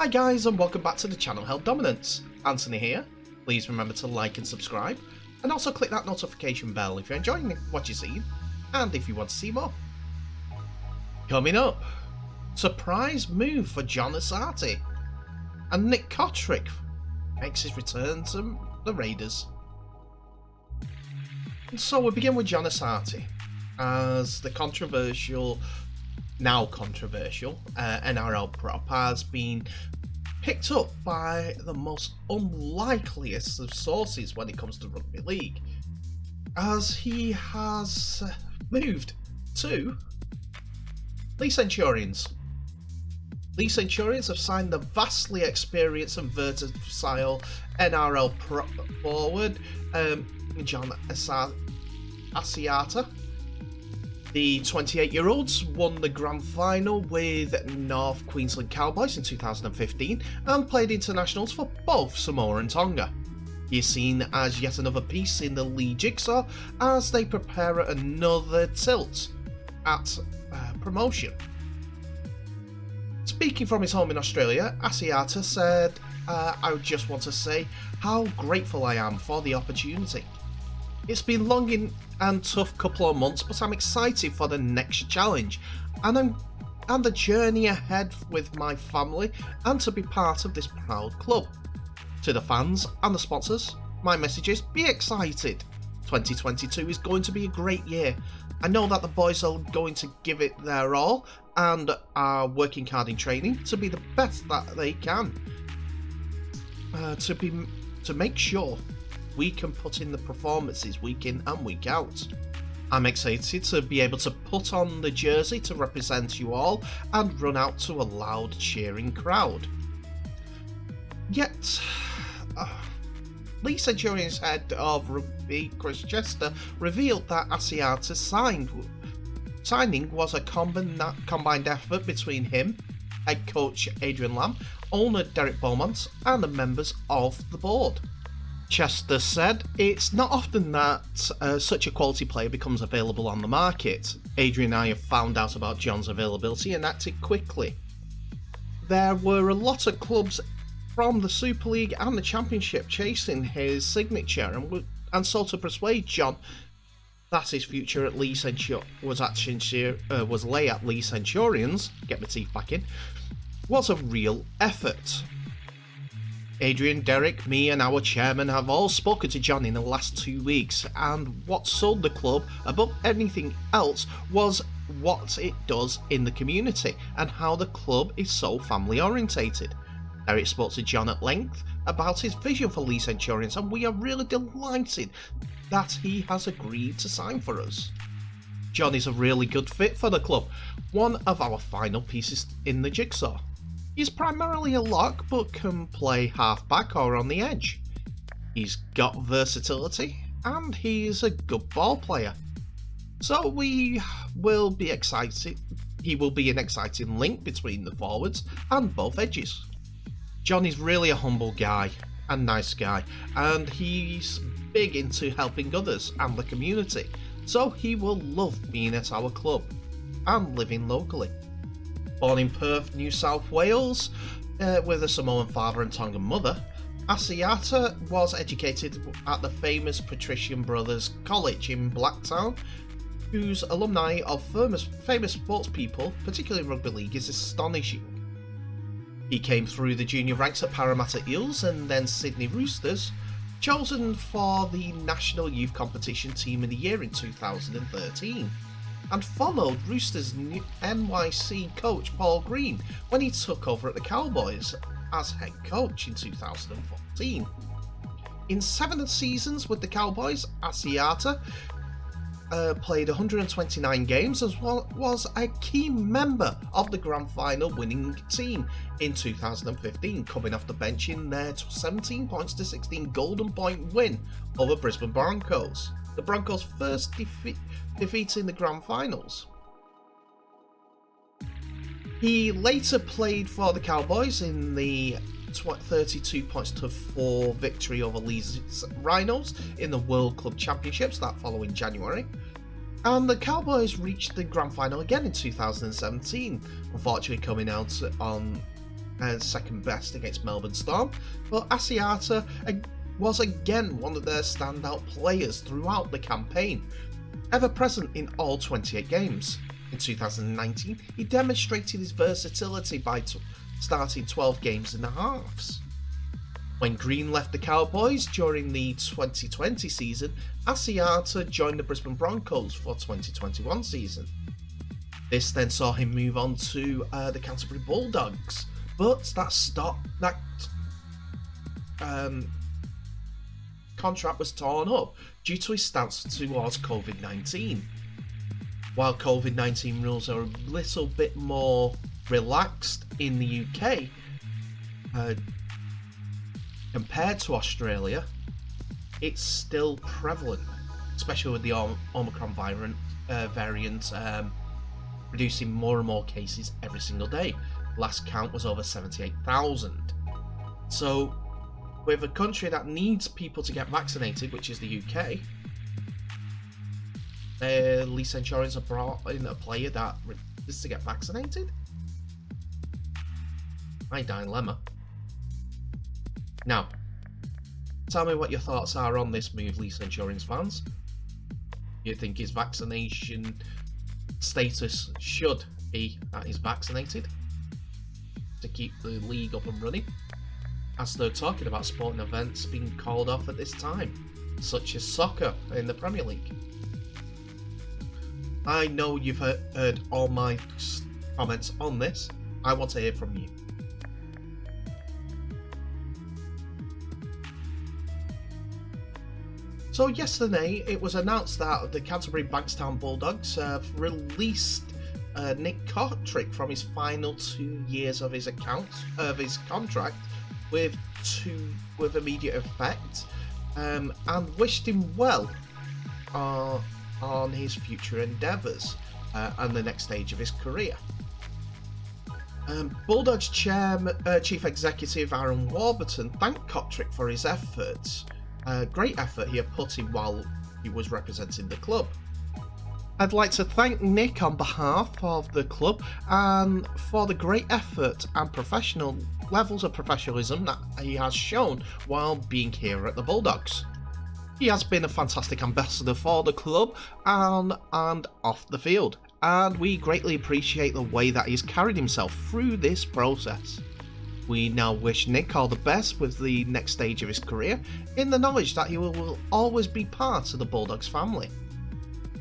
Hi guys, and welcome back to the channel Held Dominance. Anthony here. Please remember to like and subscribe, and also click that notification bell if you're enjoying what you're seeing, and if you want to see more. Coming up, surprise move for John Asiata, and Nick Cotric makes his return to the Raiders. And so we begin with John Asiata, as the now controversial NRL prop has been picked up by the most unlikeliest of sources when it comes to rugby league, as he has moved to Leigh Centurions. Leigh Centurions have signed the vastly experienced and versatile NRL prop forward John Asiata. The 28-year-olds won the grand final with North Queensland Cowboys in 2015 and played internationals for both Samoa and Tonga. He is seen as yet another piece in the Leigh jigsaw as they prepare another tilt at promotion. Speaking from his home in Australia, Asiata said, "I just want to say how grateful I am for the opportunity. It's been long and tough couple of months, but I'm excited for the next challenge and the journey ahead with my family and to be part of this proud club. To the fans and the sponsors, my message is be excited. 2022 is going to be a great year. I know that the boys are going to give it their all and are working hard in training to be the best that they can to make sure we can put in the performances week in and week out. I'm excited to be able to put on the jersey to represent you all and run out to a loud cheering crowd." Yet, Leigh Centurions head of rugby Chris Chester revealed that Asiata's signing was a combined effort between him, head coach Adrian Lamb, owner Derek Beaumont, and the members of the board. Chester said, "It's not often that such a quality player becomes available on the market. Adrian and I have found out about John's availability and acted quickly. There were a lot of clubs from the Super League and the Championship chasing his signature, and so to persuade John that his future at Leigh was lay at Leigh Centurions, get my teeth back in, was a real effort. Adrian, Derek, me and our chairman have all spoken to John in the last 2 weeks, and what sold the club above anything else was what it does in the community and how the club is so family orientated. Derek spoke to John at length about his vision for Leigh Centurions, and we are really delighted that he has agreed to sign for us. John is a really good fit for the club, one of our final pieces in the jigsaw. He's primarily a lock, but can play halfback or on the edge. He's got versatility, and he's a good ball player. So he will be an exciting link between the forwards and both edges. John is really a humble guy and nice guy, and he's big into helping others and the community, so he will love being at our club and living locally. Born in Perth, New South Wales, with a Samoan father and Tongan mother, Asiata was educated at the famous Patrician Brothers College in Blacktown, whose alumni of famous sports people, particularly rugby league, is astonishing. He came through the junior ranks at Parramatta Eels and then Sydney Roosters, chosen for the National Youth Competition Team of the Year in 2013. And followed Roosters' NYC coach Paul Green when he took over at the Cowboys as head coach in 2014. In 7 seasons with the Cowboys, Asiata played 129 games and was a key member of the grand final winning team in 2015, coming off the bench in their 17 points to 16 Golden Point win over Brisbane Broncos, the Broncos' first defeat in the grand finals. He later played for the Cowboys in the 32-4 victory over Leeds Rhinos in the World Club Championships that following January, and the Cowboys reached the grand final again in 2017, unfortunately coming out on second best against Melbourne Storm, but Asiata was again one of their standout players throughout the campaign, ever present in all 28 games. In 2019, he demonstrated his versatility by starting 12 games in the halves. When Green left the Cowboys during the 2020 season, Asiata joined the Brisbane Broncos for 2021 season. This then saw him move on to the Canterbury Bulldogs, but that contract was torn up due to his stance towards COVID-19. While COVID-19 rules are a little bit more relaxed in the UK compared to Australia, it's still prevalent, especially with the Omicron variant producing more and more cases every single day. Last count was over 78,000. So, with a country that needs people to get vaccinated, which is the UK, Leigh Centurions have brought in a player that refuses to get vaccinated? My dilemma. Now, tell me what your thoughts are on this move, Leigh Centurions fans. Do you think his vaccination status should be that he's vaccinated to keep the league up and running, as they're talking about sporting events being called off at this time, such as soccer in the Premier League? I know you've heard all my comments on this. I want to hear from you. So yesterday it was announced that the Canterbury Bankstown Bulldogs have released Nick Cotric from his final 2 years of his contract with immediate effect, and wished him well on his future endeavours and the next stage of his career. Bulldogs Chief Executive Aaron Warburton thanked Cotric for his efforts. Great effort he had put in while he was representing the club. I'd like to thank Nick on behalf of the club and for the great effort and professional levels of professionalism that he has shown while being here at the Bulldogs. He has been a fantastic ambassador for the club and off the field, and we greatly appreciate the way that he's carried himself through this process. We now wish Nick all the best with the next stage of his career, in the knowledge that he will always be part of the Bulldogs family.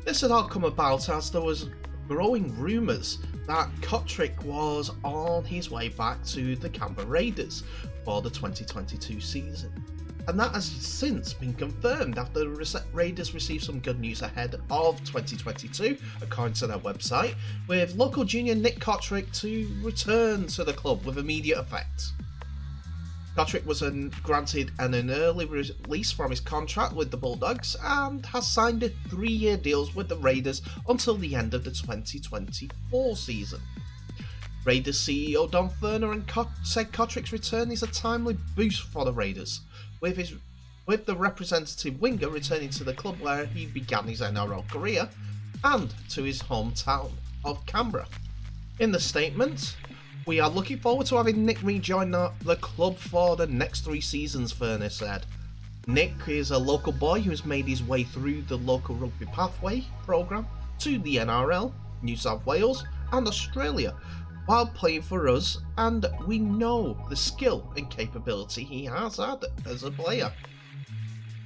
This had all come about as there was growing rumours that Cotric was on his way back to the Canberra Raiders for the 2022 season, and that has since been confirmed after the Raiders received some good news ahead of 2022, according to their website, with local junior Nick Cotric to return to the club with immediate effect. Cotric was granted an early release from his contract with the Bulldogs and has signed a 3-year deal with the Raiders until the end of the 2024 season. Raiders CEO Don Furner said Cotric's return is a timely boost for the Raiders, with the representative winger returning to the club where he began his NRL career and to his hometown of Canberra. In the statement, "We are looking forward to having Nick rejoin the club for the next 3 seasons," Furner said. Nick is a local boy who has made his way through the local rugby pathway programme to the NRL, New South Wales and Australia while playing for us, and we know the skill and capability he has had as a player.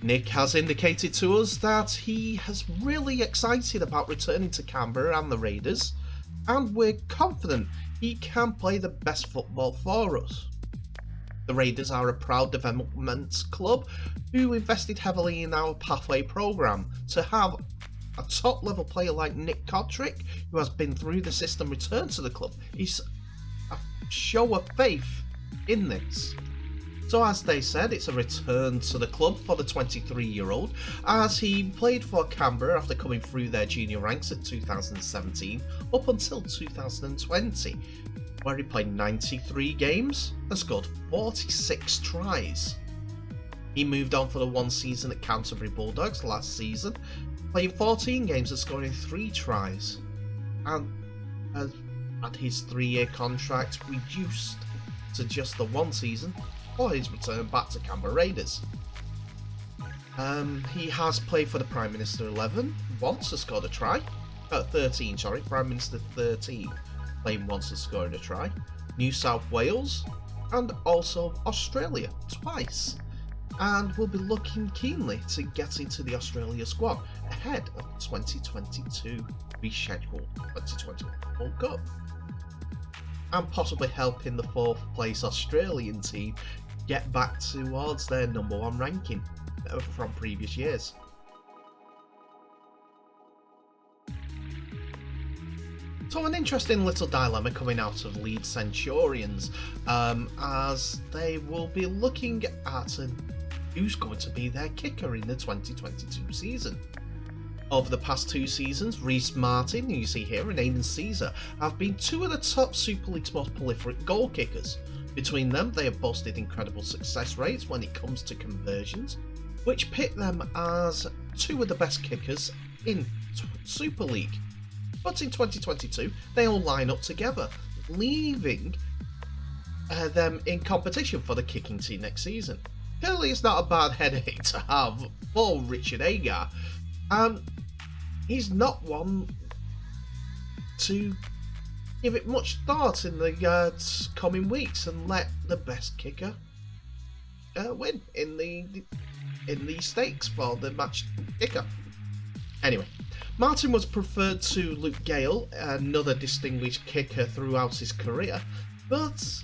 Nick has indicated to us that he is really excited about returning to Canberra and the Raiders, and we're confident he can play the best football for us. The Raiders are a proud development club who invested heavily in our pathway programme. To have a top level player like Nick Cotric, who has been through the system, return to the club is a show of faith in this. So as they said, it's a return to the club for the 23-year-old, as he played for Canberra after coming through their junior ranks in 2017 up until 2020, where he played 93 games and scored 46 tries. He moved on for the 1 season at Canterbury Bulldogs last season, playing 14 games and scoring 3 tries, and had his 3-year contract reduced to just the one season for his return back to Canberra Raiders. He has played for the Prime Minister 11 once and scored a try. 13, sorry, Prime Minister 13 playing once and scoring a try. New South Wales and also Australia twice. And will be looking keenly to get into the Australia squad ahead of the 2022 rescheduled 2021 World Cup. And possibly helping the 4th place Australian team get back towards their #1 ranking from previous years. So an interesting little dilemma coming out of Leeds Centurions, as they will be looking at who's going to be their kicker in the 2022 season. Over the past 2 seasons, Rhys Martin, who you see here, and Aidan Caesar have been 2 of the top Super League's most prolific goal kickers. Between them, they have boasted incredible success rates when it comes to conversions, which pit them as 2 of the best kickers in Super League. But in 2022, they all line up together, leaving them in competition for the kicking team next season. Clearly, it's not a bad headache to have for Richard Agar, and he's not one to give it much thought in the coming weeks and let the best kicker win in the stakes for the match kicker. Anyway, Martin was preferred to Luke Gale, another distinguished kicker throughout his career, but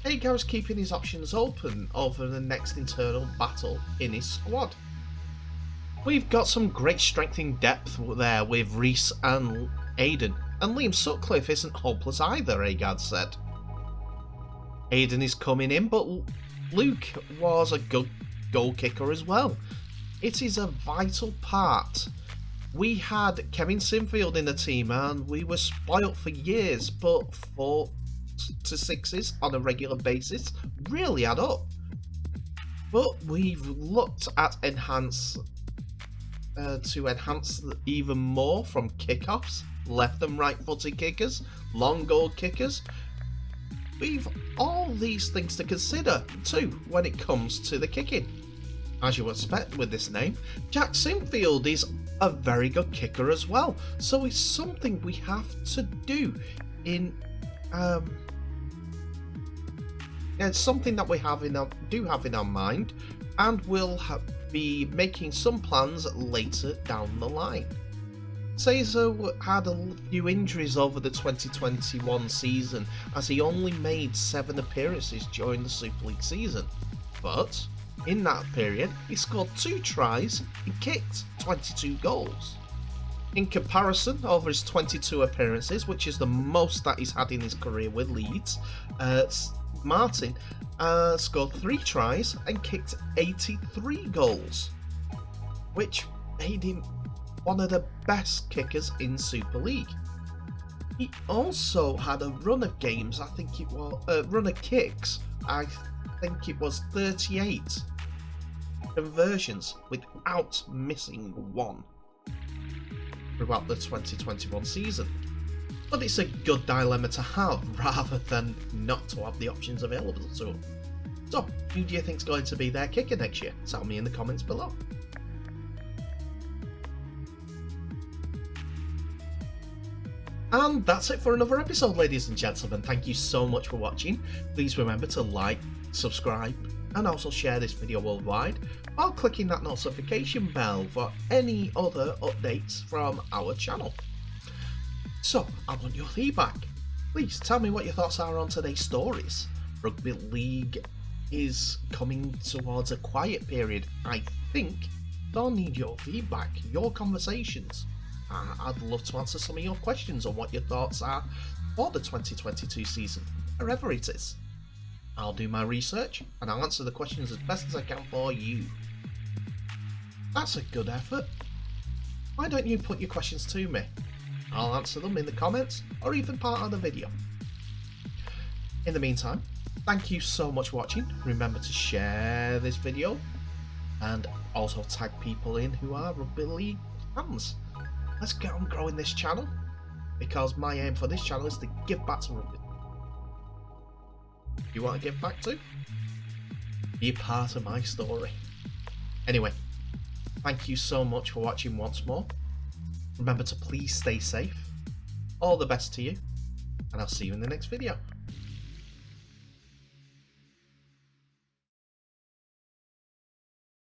Agar is keeping his options open over the next internal battle in his squad. We've got some great strength in depth there with Rhys and Aidan, and Liam Sutcliffe isn't hopeless either, Agar said. Aidan is coming in, but Luke was a good goal kicker as well. It is a vital part. We had Kevin Sinfield in the team and we were spoilt for years, but 4 to 6s on a regular basis really add up. But we've looked at enhance even more from kickoffs, left and right footed kickers, long goal kickers. We've all these things to consider too when it comes to the kicking. As you expect with this name, Jack Sinfield is a very good kicker as well, so it's something we have to do in it's something that we have in our mind, and we'll be making some plans later down the line. Caesar had a few injuries over the 2021 season, as he only made 7 appearances during the Super League season, but in that period he scored 2 tries and kicked 22 goals. In comparison, over his 22 appearances, which is the most that he's had in his career with Leeds, Martin scored 3 tries and kicked 83 goals, which made him one of the best kickers in Super League. He also had a run of games, run of kicks, I think it was 38 conversions without missing one throughout the 2021 season. But it's a good dilemma to have rather than not to have the options available to him. So, who do you think is going to be their kicker next year? Tell me in the comments below. And that's it for another episode, ladies and gentlemen. Thank you so much for watching. Please remember to like, subscribe, and also share this video worldwide while clicking that notification bell for any other updates from our channel. So, I want your feedback. Please tell me what your thoughts are on today's stories. Rugby League is coming towards a quiet period, I think. I'll need your feedback, your conversations. I'd love to answer some of your questions on what your thoughts are for the 2022 season, wherever it is. I'll do my research and I'll answer the questions as best as I can for you. That's a good effort. Why don't you put your questions to me? I'll answer them in the comments or even part of the video. In the meantime, thank you so much for watching. Remember to share this video and also tag people in who are Rugby League fans. Let's get on growing this channel, because my aim for this channel is to give back to rugby. you want to give back to? Be a part of my story. Anyway, thank you so much for watching once more. Remember to please stay safe. All the best to you, and I'll see you in the next video.